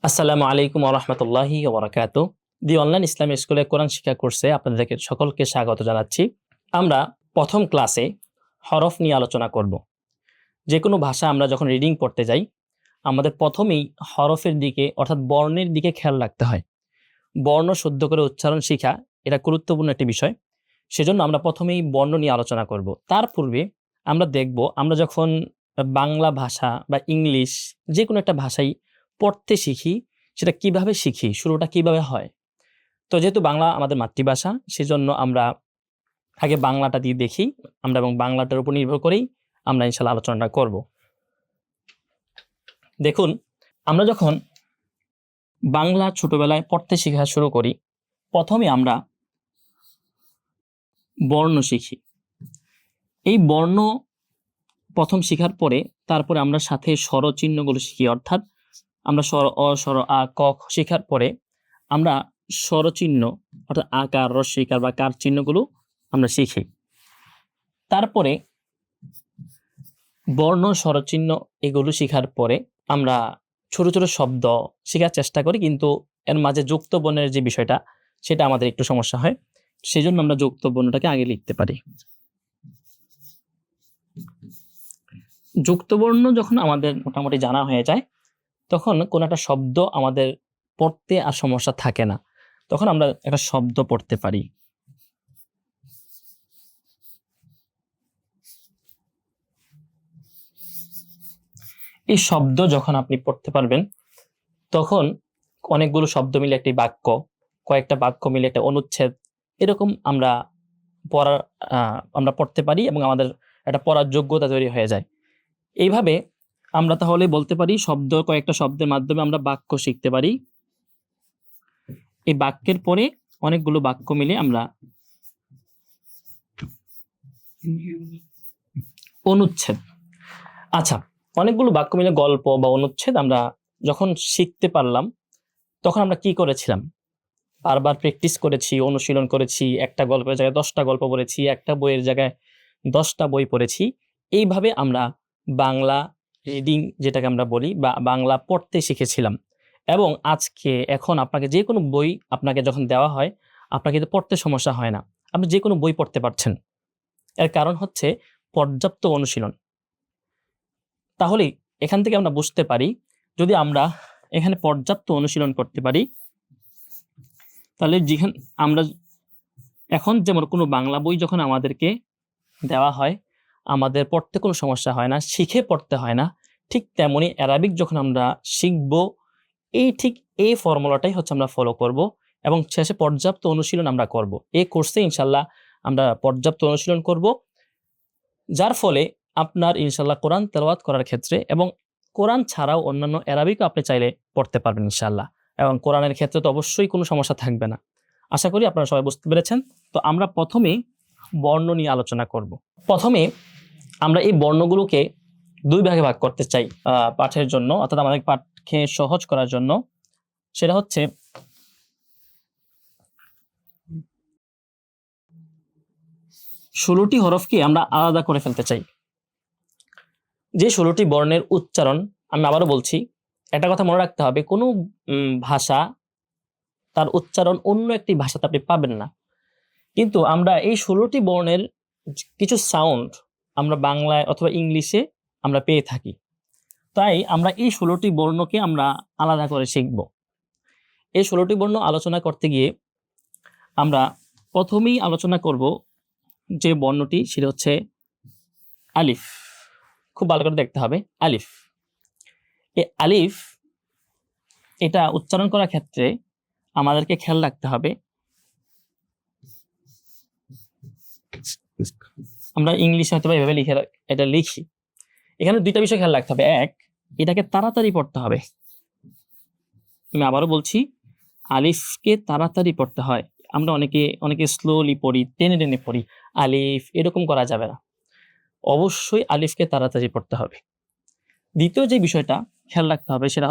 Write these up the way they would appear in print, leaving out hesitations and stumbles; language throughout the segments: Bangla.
আসসালামু আলাইকুম ওয়া রাহমাতুল্লাহি ওয়া বারাকাতুহু। দি অনলাইন ইসলামিক স্কুলে কোরআন শিক্ষা কোর্সে আপনাদেরকে সকলকে স্বাগত জানাচ্ছি। আমরা প্রথম ক্লাসে হরফ নিয়ে আলোচনা করব। যেকোনো ভাষা আমরা যখন রিডিং পড়তে যাই, আমাদের প্রথমেই হরফের দিকে অর্থাৎ বর্ণের দিকে খেয়াল রাখতে হয়। বর্ণ শুদ্ধ করে উচ্চারণ শিখা এটা গুরুত্বপূর্ণ একটি বিষয়। সেজন্য আমরা প্রথমেই বর্ণ নিয়ে আলোচনা করব। তার পূর্বে আমরা দেখব আমরা যখন বাংলা ভাষা বা ইংলিশ যেকোনো একটা ভাষাই পড়তে শিখি, সেটা কিভাবে শিখি, শুরুটা কিভাবে হয়। তো যেহেতু বাংলা আমাদের মাতৃভাষা, সেজন্য আমরা আগে বাংলাটা দিয়ে দেখি আমরা এবং বাংলাটার উপর নির্ভর করেই আমরা ইনশাআল্লাহ আলোচনাটা করব। দেখুন, আমরা যখন বাংলা ছোটবেলায় পড়তে শেখা শুরু করি, প্রথমে আমরা বর্ণ শিখি। এই বর্ণ প্রথম শেখার পরে তারপরে আমরা সাথে স্বরচিহ্নগুলো শিখি, অর্থাৎ আমরা স্বর, অ, স্বর, আ, ক, খ শেখার পরে আমরা স্বরচিহ্ন অর্থাৎ আকার, রস্বইকার বা কার চিহ্নগুলো আমরা শিখি। তারপরে বর্ণ, স্বরচিহ্ন এগুলো শেখার পরে আমরা ছোট ছোট শব্দ শেখার চেষ্টা করি, কিন্তু এর মাঝে যুক্ত বর্ণের যে বিষয়টা সেটা আমাদের একটু সমস্যা হয়। সেজন্য আমরা যুক্ত বর্ণটাকে আগে লিখতে পারি। যুক্ত বর্ণ যখন আমাদের মোটামুটি জানা হয়ে যায়, তখন কোন একটা শব্দ আমাদের পড়তে আর সমস্যা থাকে না, তখন আমরা একটা শব্দ পড়তে পারি। এই শব্দ যখন আপনি পড়তে পারবেন, তখন অনেকগুলো শব্দ মিলে একটি বাক্য, কয়েকটা বাক্য মিলে একটা অনুচ্ছেদ, এরকম আমরা আমরা পড়তে পারি এবং আমাদের একটা পড়ার যোগ্যতা তৈরি হয়ে যায়। এইভাবে আমরা তাহলে বলতে পারি কয়েকটা শব্দের মাধ্যমে আমরা বাক্য শিখতে পারি। এই বাক্যের পরে অনেকগুলো বাক্য মিলে আমরা অনুচ্ছেদ। আচ্ছা, অনেকগুলো বাক্য মিলে গল্প বা অনুচ্ছেদ আমরা যখন শিখতে পারলাম, তখন আমরা কি করেছিলাম? বারবার প্র্যাকটিস করেছি, অনুশীলন করেছি, একটা গল্পের জায়গায় 10টা গল্প পড়েছি, একটা বইয়ের জায়গায় 10টা বই পড়েছি। এইভাবে আমরা বাংলা রিডিং যেটাকে আমরা বলি বা বাংলা পড়তে শিখেছিলাম। এবং এখন আপনাকে যে কোনো বই আপনাকে যখন দেওয়া হয়, আপনার কিন্তু পড়তে সমস্যা হয় না। আপনি যে কোনো বই পড়তে পারছেন। এর কারণ হচ্ছে পর্যাপ্ত অনুশীলন। তাহলে এখান থেকে আমরা বুঝতে পারি, যদি আমরা এখানে পর্যাপ্ত অনুশীলন করতে পারি, তাহলে আমরা এখন যেমন কোনো বাংলা বই যখন আমাদেরকে দেওয়া হয়, আমাদের পড়তে কোনো সমস্যা হয় না, শিখে পড়তে হয় না। ঠিক তেমনি অ্যারাবিক যখন আমরা শিখব, ঠিক এই ফর্মুলাটাই হচ্ছে আমরা ফলো করব এবং শেষে পর্যাপ্ত অনুশীলন আমরা করব। এই কোর্সে ইনশাল্লাহ আমরা পর্যাপ্ত অনুশীলন করব, যার ফলে আপনার ইনশাল্লাহ কোরআন তেলাওয়াত করার ক্ষেত্রে এবং কোরআন ছাড়াও অন্যান্য অ্যারাবিকও আপনি চাইলে পড়তে পারবেন ইনশাল্লাহ। এবং কোরআনের ক্ষেত্রে তো অবশ্যই কোনো সমস্যা থাকবে না। আশা করি আপনারা সবাই বুঝতে পেরেছেন। তো আমরা প্রথমে বর্ণ নিয়ে আলোচনা করব। প্রথমে আমরা এই বর্ণগুলোকে দুই ভাগে ভাগ করতে চাই পাঠের জন্য, অর্থাৎ আমাদের পাঠকে সহজ করার জন্য। সেটা হচ্ছে ষোলোটি হরফকে আমরা আলাদা করে ফেলতে চাই। যে 16টি বর্ণের উচ্চারণ, আমি আবারও বলছি, একটা কথা মনে রাখতে হবে, কোনো ভাষা তার উচ্চারণ অন্য একটি ভাষাতে আপনি পাবেন না, কিন্তু আমরা এই 16টি বর্ণের কিছু সাউন্ড আমরা বাংলায় অথবা ইংলিশে আমরা পেয়ে থাকি। তাই আমরা এই 16টি বর্ণকে আমরা আলাদা করে শিখব। এই 16টি বর্ণ আলোচনা করতে গিয়ে আমরা প্রথমেই আলোচনা করব যে বর্ণটি, সেটা হচ্ছে আলিফ। খুব ভালো করে দেখতে হবে, আলিফ। এই আলিফ, এটা উচ্চারণ করার ক্ষেত্রে আমাদেরকে খেয়াল রাখতে হবে, আমরা ইংলিশে হয়তো এভাবে এটা লিখি। এখানে দুইটা বিষয় খেয়াল রাখতে হবে। এক, এটাকে তাড়াতাড়ি পড়তে হবে। আমি আবারও বলছি, আলিফকে তাড়াতাড়ি পড়তে হয়। আমরা অনেকে স্লোলি পড়ি, টেনে টেনে পড়ি। আলিফ এরকম করা যাবে না, অবশ্যই আলিফকে তাড়াতাড়ি পড়তে হবে। দ্বিতীয় যে বিষয়টা খেয়াল রাখতে হবে, সেটা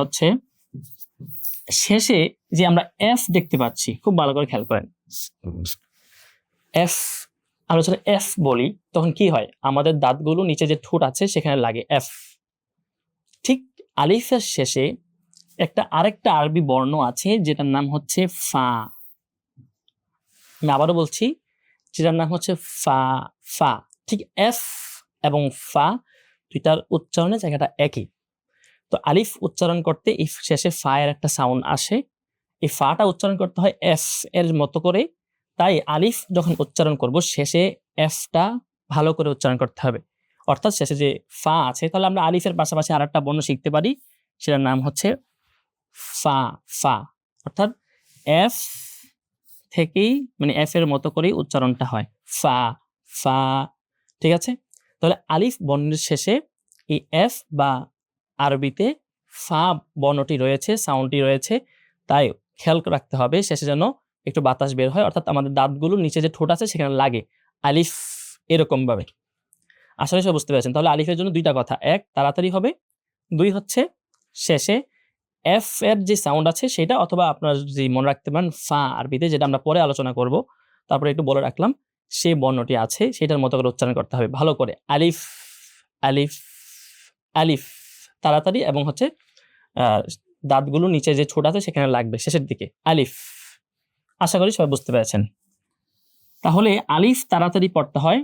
হচ্ছে শেষে যে আমরা এফ দেখতে পাচ্ছি, খুব ভালো করে খেয়াল করেন। এফ আমরা যখন এফ বলি তখন কি হয়, আমাদের দাঁতগুলো নিচে যে ঠোঁট আছে সেখানে লাগে এফ। ঠিক আলিফের শেষে আরেকটা আরবি বর্ণ আছে যেটার নাম হচ্ছে ফা। আমি আবারও বলছি, যেটার নাম হচ্ছে ফা। ফা ঠিক এফ এবং ফা দুইটার উচ্চারণের জায়গাটা একই। তো আলিফ উচ্চারণ করতে এই শেষে ফা এর একটা সাউন্ড আসে, এই ফাটা উচ্চারণ করতে হয় এফ এর মতো করে। তাই আলিফ যখন উচ্চারণ করব শেষে এফটা ভালো করে উচ্চারণ করতে হবে, অর্থাৎ শেষে যে ফা আছে, তাহলে আমরা আলিফের পাশাপাশি আর একটা বর্ণ শিখতে পারি, সেটার নাম হচ্ছে ফা। ফা অর্থাৎ এফ থেকেই মানে এফ এর মতো করেই উচ্চারণটা হয়, ফা ফা। ঠিক আছে, তাহলে আলিফ বর্ণের শেষে এই এফ বা আরবিতে ফা বর্ণটি রয়েছে, সাউন্ডটি রয়েছে, তাই খেয়াল রাখতে হবে শেষে যেন একটু বাতাস বের হয়, অর্থাৎ আমাদের দাঁতগুলো নিচে যে ঠোঁট আছে সেখানে লাগে আলিফ এরকম ভাবে। আসলে সব বুঝতে পেরেছেন? তাহলে আলিফের জন্য দুইটা কথা, এক তাড়াতাড়ি হবে, দুই হচ্ছে শেষে এফ এর যে সাউন্ড আছে সেটা, অথবা আপনারা যদি মনে রাখতে পারেন ফা আরবিতে, যেটা আমরা পরে আলোচনা করব, তারপরে একটু বলে রাখলাম, সেই বর্ণটি আছে সেটার মতো করে উচ্চারণ করতে হবে ভালো করে, আলিফ আলিফ আলিফ তাড়াতাড়ি, এবং হচ্ছে দাঁতগুলো নিচে যে ছোট আছে সেখানে লাগবে শেষের দিকে, আলিফ। আশা করি সবাই বুঝতে পেরেছেন। তাহলে আলিফ তাড়াতাড়ি পড়তে হয়,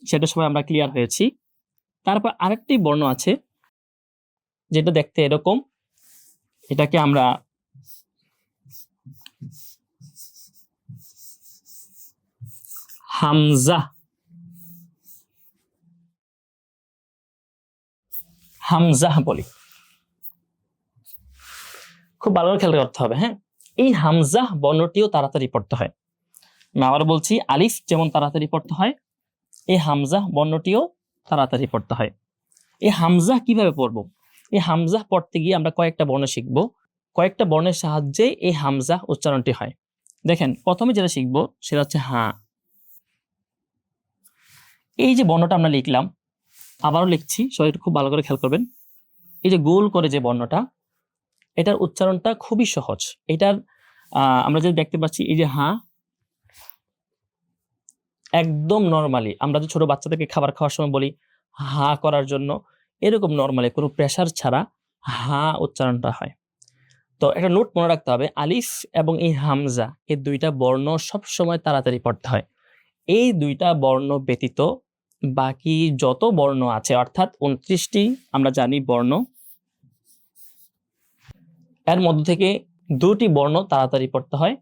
সেটা সবাই আমরা ক্লিয়ার হয়েছি। তারপর আরেকটি বর্ণ আছে যেটা দেখতে এরকম, এটাকে আমরা হামজা হামজা বলি। খুব ভালো করে খেয়াল করতে হবে। হ্যাঁ, এই হামজা বর্ণটিও তাড়াতাড়ি পড়তে হয়। আমি আবার বলছি, আলিফ যেমন তাড়াতাড়ি পড়তে হয়, এই হামজা বর্ণটিও তাড়াতাড়ি পড়তে হয়। এই হামজা কিভাবে পড়বো? এই হামজা পড়তে গিয়ে আমরা কয়েকটা বর্ণ শিখবো, কয়েকটা বর্ণের সাহায্যে এই হামজা উচ্চারণটি হয়। দেখেন, প্রথমে যেটা শিখবো সেটা হচ্ছে হা। এই যে বর্ণটা আমরা লিখলাম, আবারও লিখছি, সবাই খুব ভালো করে খেয়াল করবেন। এই যে গোল করে যে বর্ণটা, এটার উচ্চারণটা খুবই সহজ। এটার আমরা যদি দেখতে পাচ্ছি, এই যে হা, একদম নর্মালি আমরা যে ছোট বাচ্চাদেরকে খাবার খাওয়ার সময় বলি হা করার জন্য, এরকম নর্মালি কোনো প্রেসার ছাড়া হা উচ্চারণটা হয়। তো একটা নোট মনে রাখতে হবে, আলিফ এবং এই হামজা, এই দুইটা বর্ণ সব সময় তাড়াতাড়ি পড়তে হয়। এই দুইটা বর্ণ ব্যতীত বাকি যত বর্ণ আছে, অর্থাৎ 29টি আমরা জানি বর্ণ, এর মধ্য থেকে 2টি বর্ণ তাড়াতাড়ি পড়তে হয়,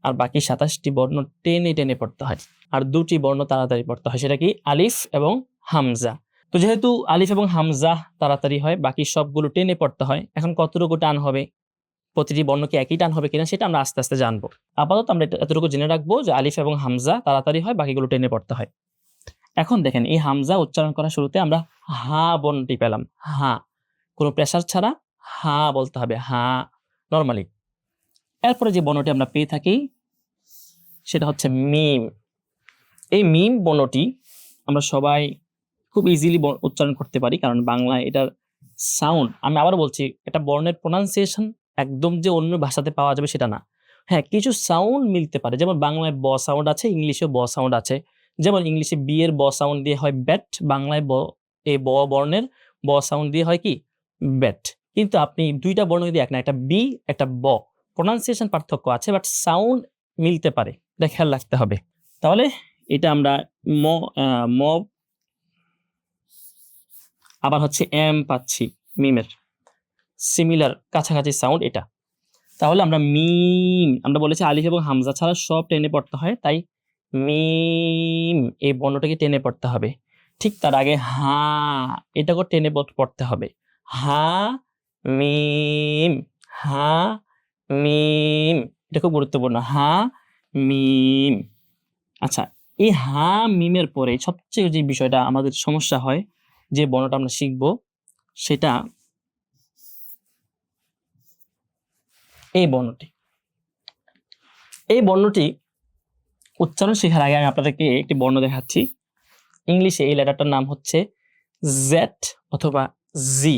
আর বাকি 27টি বর্ণ টেনে টেনে পড়তে হয়। আর 2টি বর্ণ তাড়াতাড়ি পড়তে হয়, সেটা কি আলিফ এবং হামজা। তো যেহেতু আলিফ এবং হামজা তাড়াতাড়ি হয়, বাকি সবগুলো টেনে পড়তে হয়। এখন কতটুকু টান হবে, প্রতিটি বর্ণ কি একই টান হবে কিনা সেটা আমরা আস্তে আস্তে জানবো। আপাতত আমরা এতটুকু জেনে রাখবো যে আলিফ এবং হামজা তাড়াতাড়ি হয়, বাকিগুলো টেনে পড়তে হয়। এখন দেখেন, এই হামজা উচ্চারণ করার শুরুতে আমরা হা বর্ণটি পেলাম, হা, কোনো প্রেসার ছাড়া হা বলতে হবে, হা নরমালি। এরপরে যে বর্ণটি আমরা পেয়ে থাকি সেটা হচ্ছে মিম। এই মিম বর্ণটি আমরা সবাই খুব ইজিলি উচ্চারণ করতে পারি, কারণ বাংলায় এটার সাউন্ড, আমি আবার বলছি, এটা বর্ণের প্রোনাউন্সিয়েশন একদম যে অন্য ভাষাতে পাওয়া যাবে সেটা না। হ্যাঁ, কিছু সাউন্ড মিলতে পারে, যেমন বাংলায় ব সাউন্ড আছে, ইংলিশেও ব সাউন্ড আছে। যেমন ইংলিশে বি এর ব সাউন্ড দিয়ে হয় ব্যাট, বাংলায় এই ব বর্ণের ব সাউন্ড দিয়ে হয় কি ব্যাট। কিন্তু আপনি দুইটা বর্ণ যদি এক না, একটা বি একটা ব, প্রোনাউন্সিয়েশন পার্থক্য আছে, বাট সাউন্ড মিলতে পারে, এটা খেয়াল রাখতে হবে। তাহলে এটা আমরা ম আবার হচ্ছে এম পাচ্ছি, মিমের সিমিলার কাছাকাছি সাউন্ড এটা। তাহলে আমরা মিম, আমরা বলেছি আলিফ এবং হামজা ছাড়া সব টেনে পড়তে হয়, তাই মিম এই বর্ণটাকে টেনে পড়তে হবে। ঠিক তার আগে হা, এটাকেও টেনে পড়তে হবে, হা মিম, হা মিম, এটা খুব গুরুত্বপূর্ণ, হা মিম। আচ্ছা, এই হা মিমের পরে সবচেয়ে যে বিষয়টা আমাদের সমস্যা হয়, যে বর্ণটা আমরা শিখব সেটা এই বর্ণটি। এই বর্ণটি উচ্চারণ শেখার আগে আমি আপনাদেরকে একটি বর্ণ দেখাচ্ছি। ইংলিশে এই লেটারটার নাম হচ্ছে জেড অথবা জি।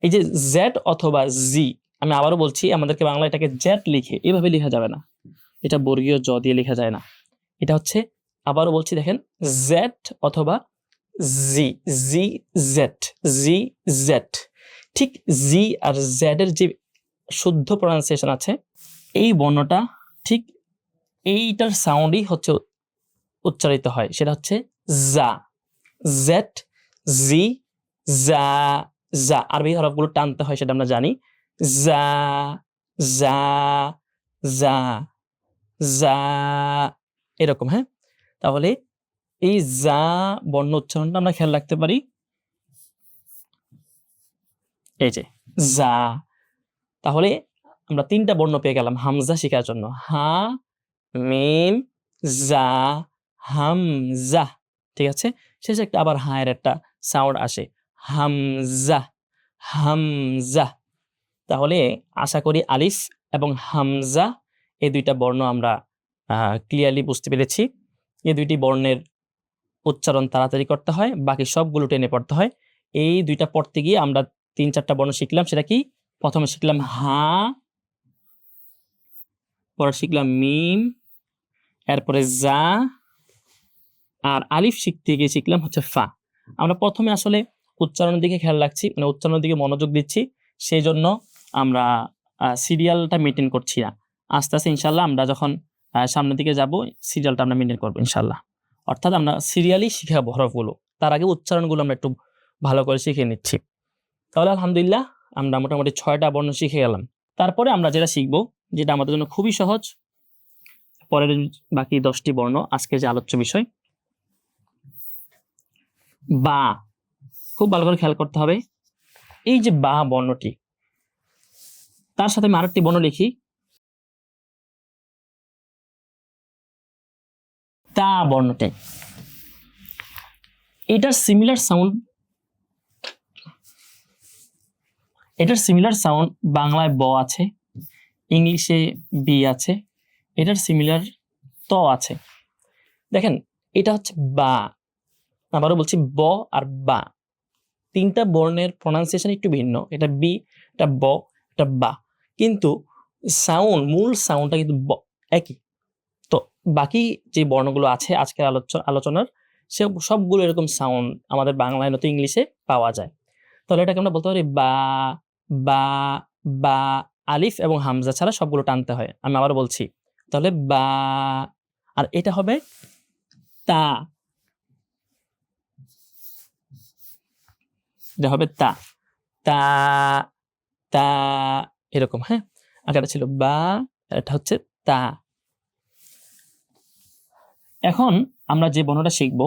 এই যে জেড অথবা জি, আমি আবারও বলছি, আমাদেরকে বাংলা এটাকে জেড লিখে এভাবে লেখা যাবে না, এটা বর্গীয় জ দিয়ে লেখা যায় না, এটা হচ্ছে আবারও বলছি, দেখেন জেড অথবা জি, জি জেড, জি জেড। ঠিক জি আর জেড এর যে শুদ্ধ প্রনাউন্সিয়েশন আছে, এই বর্ণটা ঠিক এইটার সাউন্ডই হচ্ছে উচ্চারিত হয়, সেটা হচ্ছে জা, জেড, জি, জা, জা। আরবি হরফগুলো টানতে হয় সেটা আমরা জানি, জা, জা, জা, জা, এরকম। হ্যাঁ, তাহলে এই জা বর্ণ উচ্চারণটা আমরা খেয়াল রাখতে পারি, এই যে জা। তাহলে আমরা 3টা বর্ণ পেয়ে গেলাম হামজা শেখার জন্য, হা, মিম, জা, হামজা। ঠিক আছে, শেষে একটা আবার হায়ের একটা সাউন্ড আসে, হামজা, হামজা। তাহলে আশা করি আলিফ এবং হামজা এই 2টা বর্ণ আমরা ক্লিয়ারলি বুঝতে পেরেছি। এই 2টি বর্ণের উচ্চারণ তাড়াতাড়ি করতে হয়, বাকি সবগুলো টেনে পড়তে হয়। এই 2টা পড়তে গিয়ে আমরা 3-4টা বর্ণ শিখলাম। সেটা কি? প্রথমে শিখলাম হা, পরে শিখলাম মিম, এরপরে জা, আর আলিফ শিখতে গিয়ে শিখলাম হচ্ছে ফা। আমরা প্রথমে আসলে উচ্চারণের দিকে খেয়াল রাখছি, মানে উচ্চারণের দিকে মনোযোগ দিচ্ছি, সেই জন্য আমরা সিরিয়ালটা মেনটেন করছি না। আস্তে আস্তে ইনশাল্লাহ আমরা যখন সামনের দিকে যাব, সিরিয়ালটা আমরা মেনটেন করবো ইনশাল্লাহ। অর্থাৎ আমরা সিরিয়ালি শিখাবো হরফগুলো, তার আগে উচ্চারণগুলো আমরা একটু ভালো করে শিখে নিচ্ছি। তাহলে আলহামদুলিল্লাহ আমরা মোটামুটি 6টা বর্ণ শিখে গেলাম। তারপরে আমরা যেটা শিখবো, যেটা আমাদের জন্য খুবই সহজ, পরের বাকি 10টি বর্ণ আজকে যে আলোচ্য বিষয়, বা। খুব ভালো করে খেয়াল করতে হবে, এই যে বা বর্ণটি, তার সাথে আমি আরেকটি বর্ণ লিখি, তা বর্ণটি। এটার সিমিলার সাউন্ড বাংলায় ব আছে, ইংলিশে বি আছে, এটার সিমিলার ত আছে। দেখেন, এটা হচ্ছে বা, আবারও বলছি ব আর বা, 3টা বর্ণের প্রনাউন্সিয়েশন একটু ভিন্ন। এটা বি, এটা ব, এটা বা, কিন্তু মূল সাউন্ডটা কিন্তু একই। তো বাকি যে বর্ণগুলো আছে আজকের আলোচনার, সবগুলো এরকম সাউন্ড আমাদের বাংলায় নয়তো ইংলিশে পাওয়া যায়। তাহলে এটাকে আমরা বলতে পারি বা, বা, বা। আলিফ এবং হামজা ছাড়া সবগুলো টানতে হয়। আমি আবার বলছি, তাহলে বা, আর এটা হবে তা, এটা হবে তা, তা, তা, এরকম। হ্যাঁ, আগেটা ছিল বা, এটা হচ্ছে তা। এখন আমরা যে বর্ণটা শিখব,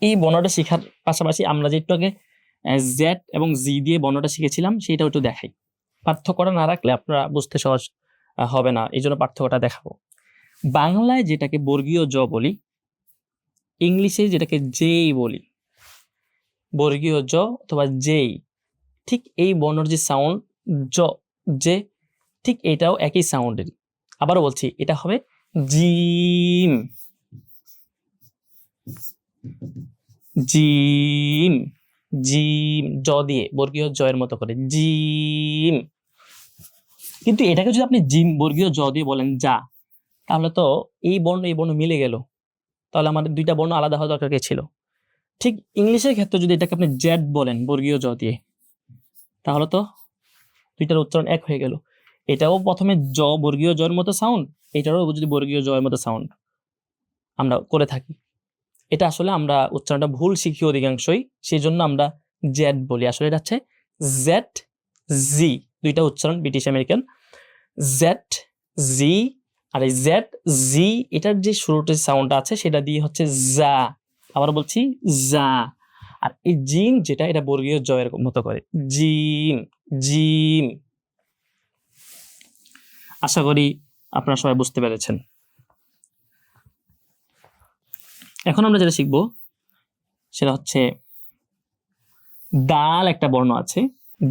এই বর্ণটা শেখার পাশাপাশি আমরা যে একটু আগে জেড এবং জি দিয়ে বর্ণটা শিখেছিলাম, সেটাও একটু দেখাই। পার্থক্যটা না রাখলে আপনারা বুঝতে সহজ হবে না, এই জন্য পার্থক্যটা দেখাবো। বাংলায় যেটাকে বর্গীয় জ বলি, ইংলিশে যেটাকে জেই বলি, বর্গীয় জ অথবা জেই, ঠিক এই বর্ণের যে সাউন্ড জ, জে, ঠিক এটাও একই সাউন্ডের। আবারও বলছি, এটা হবে জিম, জিম, জিম, জ দিয়ে বর্গীয় জয়ের মতো করে জিম। কিন্তু এটাকে যদি আপনি জিম বর্গীয় জ দিয়ে বলেন যা, তাহলে তো এই বর্ণ মিলে গেল, তাহলে আমাদের 2টা বর্ণ আলাদা হওয়া দরকার ছিল। ঠিক ইংলিশের ক্ষেত্রে যদি এটাকে আপনি জেড বলেন বর্গীয় জ দিয়ে, তাহলে তো 2টার উচ্চারণ এক হয়ে গেল। এটাও প্রথমে জ বর্গীয় জয়ের মতো সাউন্ড, এটারও যদি বর্গীয় জয়ের মতো সাউন্ড আমরা করে থাকি, এটা আসলে আমরা উচ্চারণটা ভুল শিখি অধিকাংশই, সেই জন্য আমরা জেড বলি। আসলে এটা হচ্ছে জেড জি, 2টা উচ্চারণ ব্রিটিশ আমেরিকান, জেড জি। আর এই জেড জি, এটার যে শুরুতে সাউন্ডটা আছে সেটা দিয়ে হচ্ছে যা, আবার বলছি যা। আর এই জিম যেটা, এটা বর্গীয় জয়ের মতো করে জিম, জিম। আশা করি আপনারা সবাই বুঝতে পেরেছেন। এখন আমরা যেটা শিখবো সেটা হচ্ছে দাল, একটা বর্ণ আছে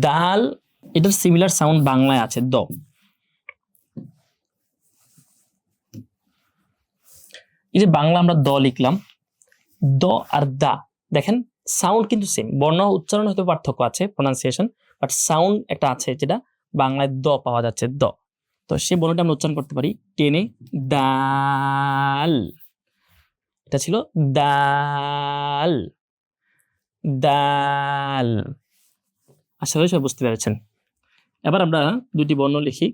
দাল, এটার সিমিলার সাউন্ড বাংলায় আছে দ। এই যে বাংলা আমরা দ লিখলাম, দ আর দা, দেখেন সাউন্ড কিন্তু সেম, বর্ণ উচ্চারণ হয়তো পার্থক্য আছে প্রনাউন্সিয়েশন, বাট সাউন্ড একটা আছে, যেটা বাংলায় দ পাওয়া যাচ্ছে দ। তো সেই বর্ণটা আমরা উচ্চারণ করতে পারি টেনে দাল। এটা ছিল দাল, দাল। আশা করি সবাই বুঝতে পেরেছেন। এবার আমরা দুটি বর্ণ লিখি।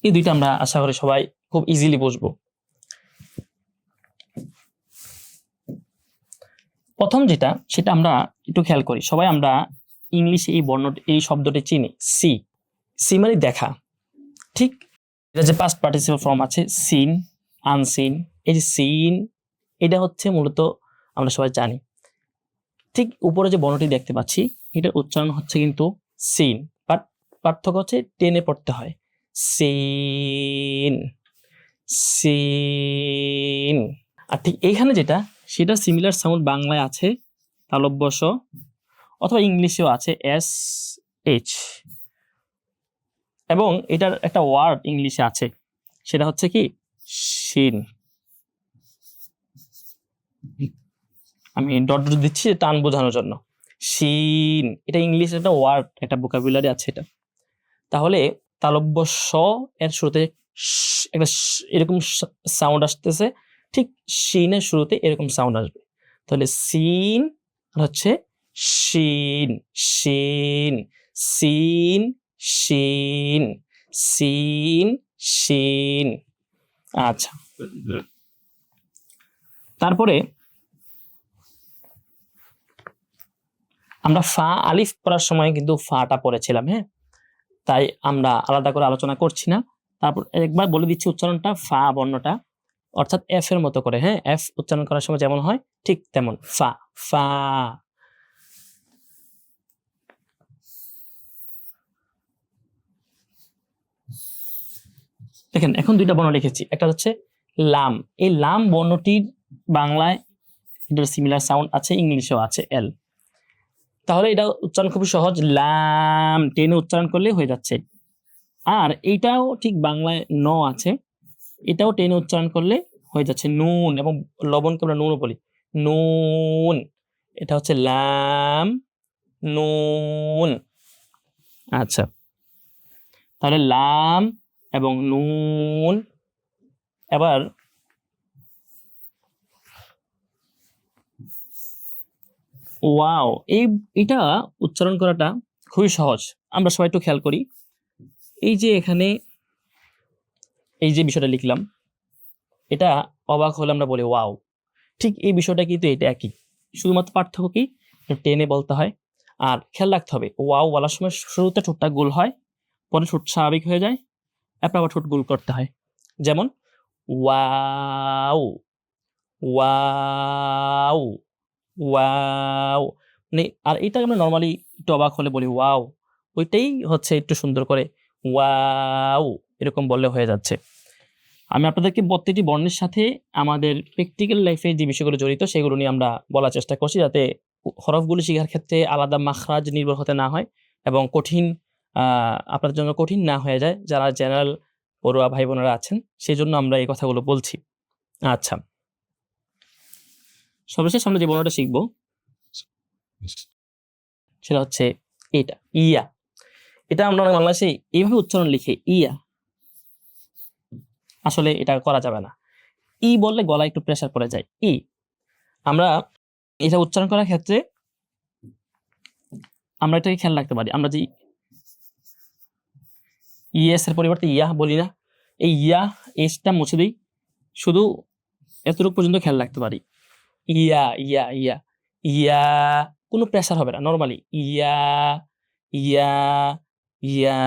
এই দুইটা আমরা আশা করি সবাই খুব ইজিলি বুঝবো। প্রথম যেটা সেটা আমরা একটু খেয়াল করি। সবাই আমরা ইংলিশে এই শব্দটি চিনি, সি। সি মানে দেখা, ঠিক? এটা যে পাস্ট পার্টিসিপল ফর্ম আছে, সিন, আনসিন। এই যে সিন, এটা হচ্ছে মূলত আমরা সবাই জানি। ঠিক উপরে যে বর্ণটি দেখতে পাচ্ছি, এটার উচ্চারণ হচ্ছে কিন্তু সিন, বাট পার্থক্য হচ্ছে টেনে পড়তে হয়। Scene, scene. আর ঠিক এইখানে যেটা, সেটা সিমিলার সাউন্ড বাংলায় আছে তালব্য শ, অথবা ইংলিশেও আছে এস এইচ। এবং এটার একটা ওয়ার্ড ইংলিশে আছে, সেটা হচ্ছে কি শিন। আমি ডট ডট দিচ্ছি টান বোঝানোর জন্য। শিন, এটা ইংলিশে একটা ওয়ার্ড, একটা ভোকাবুলারি আছে এটা। তাহলে তালব্য শ এর শুরুতে একটা এরকম সাউন্ড আসতেছে, ঠিক শিনের শুরুতে এরকম সাউন্ড আসবে। তাহলে সিন হচ্ছে শিন, শিন, সিন, শিন, সিন, শিন। আচ্ছা, তারপরে আমরা ফা আলিফ পড়ার সময় কিন্তু ফাটা পড়েছিলাম, হ্যাঁ? তাই আমরা আলাদা করে আলোচনা করছি না। তারপর একবার বলে দিচ্ছি উচ্চারণটা, ফা বর্ণটা অর্থাৎ এফ এর মতো করে, হ্যাঁ? এফ উচ্চারণ করার সময় যেমন হয় ঠিক তেমন, ফা, ফা। দেখেন এখন দুইটা বর্ণ লিখেছি, একটা হচ্ছে লাম। এই লাম বর্ণটির বাংলায় এটার সিমিলার সাউন্ড আছে, ইংলিশেও আছে এল। তাহলে এটা উচ্চারণ খুবই সহজ, লাম টেনে উচ্চারণ করলে হয়ে যাচ্ছে। আর এইটাও ঠিক বাংলায় ন আছে, এটাও টেনে উচ্চারণ করলে হয়ে যাচ্ছে নুন, এবং লবণকে আমরা নুনও বলি, নুন। এটা হচ্ছে লাম, নুন। আচ্ছা, তাহলে লাম এবং নুন। এবার ওয়াও, এটা উচ্চারণ করাটা খুবই সহজ। আমরা সবাই একটু খেয়াল করি, এই যে এখানে এই যে বিষয়টা লিখলাম, এটা অবাক হলে আমরা বলি ওয়াও। ঠিক এই বিষয়টা কিন্তু এটা একই, শুধুমাত্র পার্থক্য কি, টেনে বলতে হয়। আর খেয়াল রাখতে হবে, ওয়াও বলার সময় শুরুতে ঠোঁটটা গোল হয়, পরে ঠোঁট স্বাভাবিক হয়ে যায়, এরপর আবার ঠোঁট গোল করতে হয়। যেমন ওয়াও, ওয়াও, ওয়াও। মানে আর এটা আমরা নর্মালি একটু অবাক হলে বলি ওয়াও, ওইটাই হচ্ছে একটু সুন্দর করে ওয়াও এরকম বললে হয়ে যাচ্ছে। আমি আপনাদেরকে প্রত্যেকটি বর্ণের সাথে আমাদের প্র্যাকটিক্যাল লাইফে যে বিষয়গুলো জড়িত সেগুলো নিয়ে আমরা বলার চেষ্টা করছি, যাতে হরফগুলো শেখার ক্ষেত্রে আলাদা মাখরাজ নির্ভর হতে না হয়, এবং কঠিন আপনাদের জন্য কঠিন না হয়ে যায় যারা জেনারেল পড়ুয়া ভাই বোনেরা আছেন, সেই জন্য আমরা এই কথাগুলো বলছি। আচ্ছা, সর্বশেষ আমরা যে বর্ণটা শিখবো সেটা হচ্ছে এটা, ইয়া। এটা আমরা বাংলাদেশে এইভাবে উচ্চারণ লিখে ইয়া, আসলে এটা করা যাবে না। ই বললে গলায় একটু প্রেসার পড়ে যায়, ই। আমরা এটা উচ্চারণ করার ক্ষেত্রে আমরা এটাকে খেয়াল রাখতে পারি, আমরা যে ইএস এর পরিবর্তে ইয়া বলি না, এই ইয়া এসটা মুছে দিই, শুধু এতটুকু পর্যন্ত খেয়াল রাখতে পারি। ইয়া, ইয়া, ইয়া, ইয়া, কোনো প্রেসার হবে না, নরমালি ইয়া, ইয়া, ইয়া।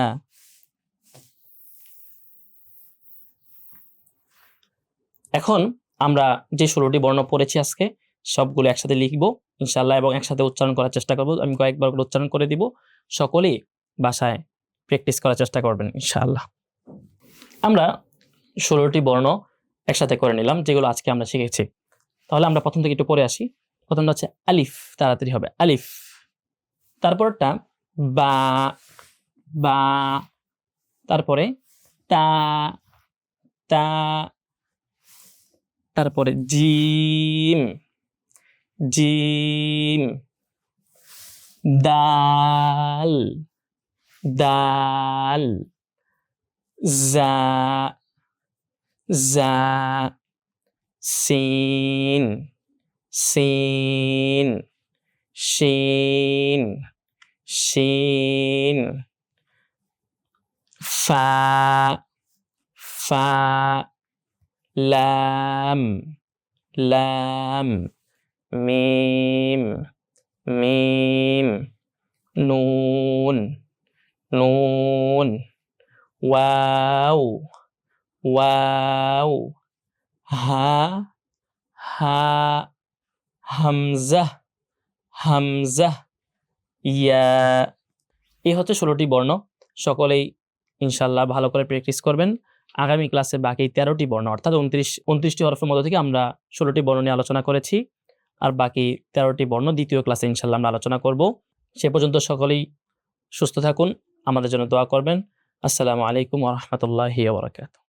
এখন আমরা যে 16টি বর্ণ পড়েছি আজকে, সবগুলো একসাথে লিখবো ইনশাআল্লাহ, এবং একসাথে উচ্চারণ করার চেষ্টা করব। আমি কয়েকবার করে উচ্চারণ করে দিব, সকলেই বাসায় প্র্যাকটিস করার চেষ্টা করবেন ইনশাআল্লাহ। আমরা 16টি বর্ণ একসাথে করে নিলাম, যেগুলো আজকে আমরা শিখেছি। তাহলে আমরা প্রথম থেকে একটু পড়ে আসি। প্রথমটা হচ্ছে আলিফ, তাড়াতাড়ি হবে, আলিফ। তারপরটা বা, বা। তারপরে তা, তা। তারপরে জিম, জিম। দাল দাল, জা জা, সিন সিন, শিন শিন, ফা ফা, লাম লাম, মিম মিম, নুন নুন, ওয়াও ওয়াও, হা হা, হামজা হামজা, ইয়া। এই হচ্ছে 16টি বর্ণ। সকলেই ইনশাআল্লাহ ভালো করে প্র্যাকটিস করবেন। আগামী ক্লাসে বাকি 13টি বর্ণ অর্থাৎ 29টি হরফের মধ্যে থেকে আমরা 16টি বর্ণ নিয়ে আলোচনা করেছি। আর বাকি 13টি বর্ণ দ্বিতীয় ক্লাসে ইনশাআল্লাহ আমরা আলোচনা করব। সে পর্যন্ত সকলেই সুস্থ থাকুন, আমাদের জন্য দোয়া করবেন। আসসালামু আলাইকুম ওয়া রাহমাতুল্লাহি ওয়া বারাকাতুহু।